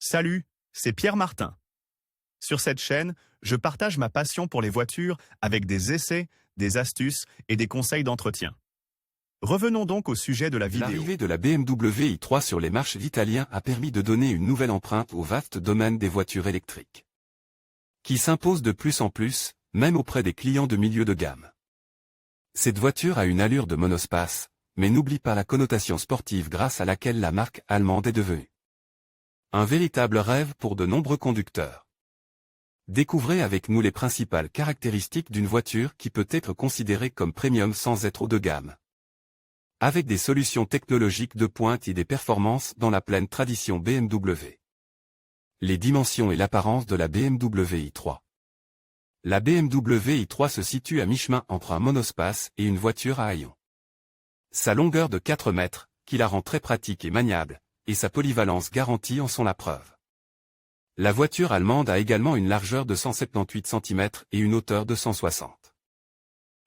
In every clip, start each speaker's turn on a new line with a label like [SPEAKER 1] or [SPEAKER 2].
[SPEAKER 1] Salut, c'est Pierre Martin. Sur cette chaîne, je partage ma passion pour les voitures avec des essais, des astuces et des conseils d'entretien. Revenons donc au sujet de la vidéo.
[SPEAKER 2] L'arrivée de la BMW i3 sur les marchés italiens a permis de donner une nouvelle empreinte au vaste domaine des voitures électriques, qui s'impose de plus en plus, même auprès des clients de milieu de gamme. Cette voiture a une allure de monospace, mais n'oublie pas la connotation sportive grâce à laquelle la marque allemande est devenue un véritable rêve pour de nombreux conducteurs. Découvrez avec nous les principales caractéristiques d'une voiture qui peut être considérée comme premium sans être haut de gamme, avec des solutions technologiques de pointe et des performances dans la pleine tradition BMW. Les dimensions et l'apparence de la BMW i3. La BMW i3 se situe à mi-chemin entre un monospace et une voiture à haillons. Sa longueur de 4 mètres, qui la rend très pratique et maniable, et sa polyvalence garantie en sont la preuve. La voiture allemande a également une largeur de 178 cm et une hauteur de 160.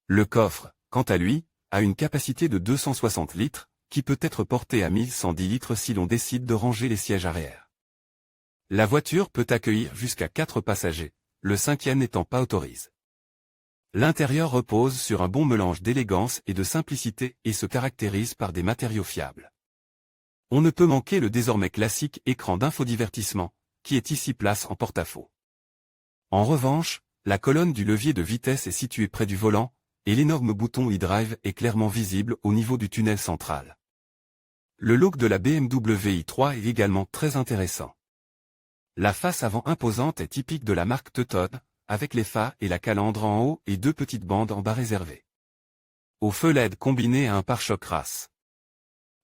[SPEAKER 2] Le coffre, quant à lui, a une capacité de 260 litres, qui peut être porté à 1110 litres si l'on décide de ranger les sièges arrière. La voiture peut accueillir jusqu'à 4 passagers, le 5e n'étant pas autorisé. L'intérieur repose sur un bon mélange d'élégance et de simplicité et se caractérise par des matériaux fiables. On ne peut manquer le désormais classique écran d'infodivertissement, qui est ici place en porte-à-faux. En revanche, la colonne du levier de vitesse est située près du volant, et l'énorme bouton e-drive est clairement visible au niveau du tunnel central. Le look de la BMW i3 est également très intéressant. La face avant imposante est typique de la marque Teuton, avec les phares et la calandre en haut et 2 petites bandes en bas réservées. Au feu LED combiné à un pare-choc race.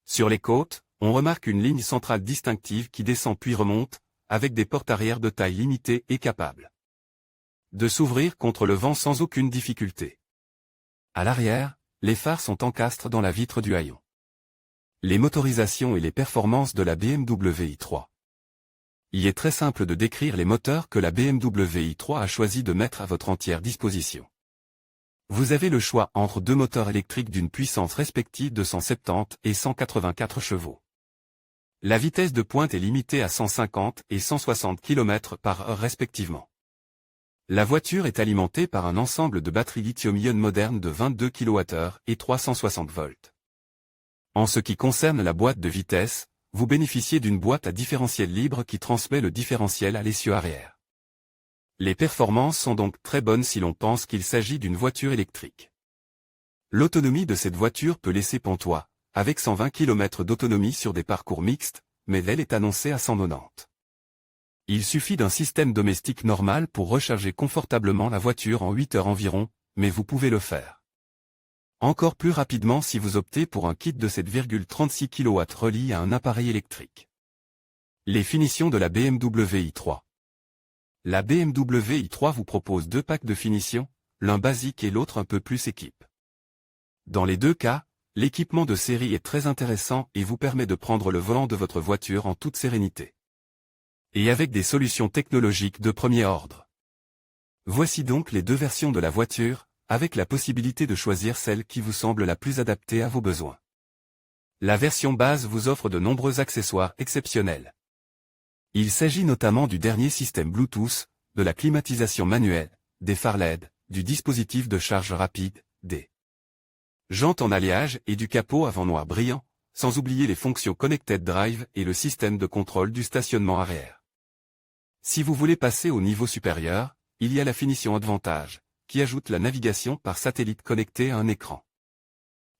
[SPEAKER 2] Sur les côtes, on remarque une ligne centrale distinctive qui descend puis remonte, avec des portes arrière de taille limitée et capables de s'ouvrir contre le vent sans aucune difficulté. À l'arrière, les phares sont encastres dans la vitre du haillon. Les motorisations et les performances de la BMW i3. Il est très simple de décrire les moteurs que la BMW i3 a choisi de mettre à votre entière disposition. Vous avez le choix entre 2 moteurs électriques d'une puissance respective de 170 et 184 chevaux. La vitesse de pointe est limitée à 150 et 160 km/h respectivement. La voiture est alimentée par un ensemble de batteries lithium-ion modernes de 22 kWh et 360 volts. En ce qui concerne la boîte de vitesse, vous bénéficiez d'une boîte à différentiel libre qui transmet le différentiel à l'essieu arrière. Les performances sont donc très bonnes si l'on pense qu'il s'agit d'une voiture électrique. L'autonomie de cette voiture peut laisser pantois, avec 120 km d'autonomie sur des parcours mixtes, mais elle est annoncée à 190. Il suffit d'un système domestique normal pour recharger confortablement la voiture en 8 heures environ, mais vous pouvez le faire encore plus rapidement si vous optez pour un kit de 7,36 kW relié à un appareil électrique. Les finitions de la BMW i3. La BMW i3 vous propose 2 packs de finition, l'un basique et l'autre un peu plus équipe. Dans les 2 cas, l'équipement de série est très intéressant et vous permet de prendre le volant de votre voiture en toute sérénité. Et avec des solutions technologiques de premier ordre. Voici donc les 2 versions de la voiture, avec la possibilité de choisir celle qui vous semble la plus adaptée à vos besoins. La version base vous offre de nombreux accessoires exceptionnels. Il s'agit notamment du dernier système Bluetooth, de la climatisation manuelle, des phares LED, du dispositif de charge rapide, des jantes en alliage et du capot avant noir brillant, sans oublier les fonctions Connected Drive et le système de contrôle du stationnement arrière. Si vous voulez passer au niveau supérieur, il y a la finition Advantage, qui ajoute la navigation par satellite connectée à un écran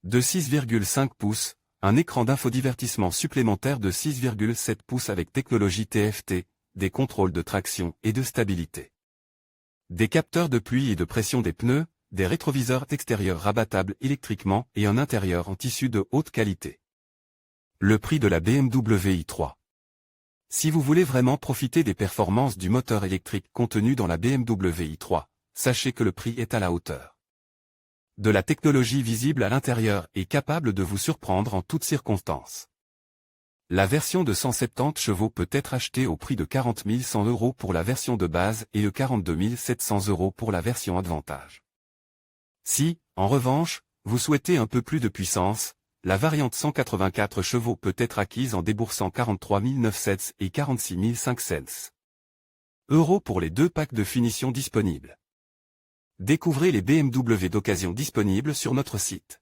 [SPEAKER 2] de 6,5 pouces, un écran d'infodivertissement supplémentaire de 6,7 pouces avec technologie TFT, des contrôles de traction et de stabilité, des capteurs de pluie et de pression des pneus, des rétroviseurs extérieurs rabattables électriquement et un intérieur en tissu de haute qualité. Le prix de la BMW i3. Si vous voulez vraiment profiter des performances du moteur électrique contenu dans la BMW i3, sachez que le prix est à la hauteur de la technologie visible à l'intérieur et capable de vous surprendre en toutes circonstances. La version de 170 chevaux peut être achetée au prix de 40 100 € pour la version de base et de 42 700 € pour la version Advantage. Si, en revanche, vous souhaitez un peu plus de puissance, la variante 184 chevaux peut être acquise en déboursant 43 900 et 46 500 € pour les 2 packs de finition disponibles. Découvrez les BMW d'occasion disponibles sur notre site.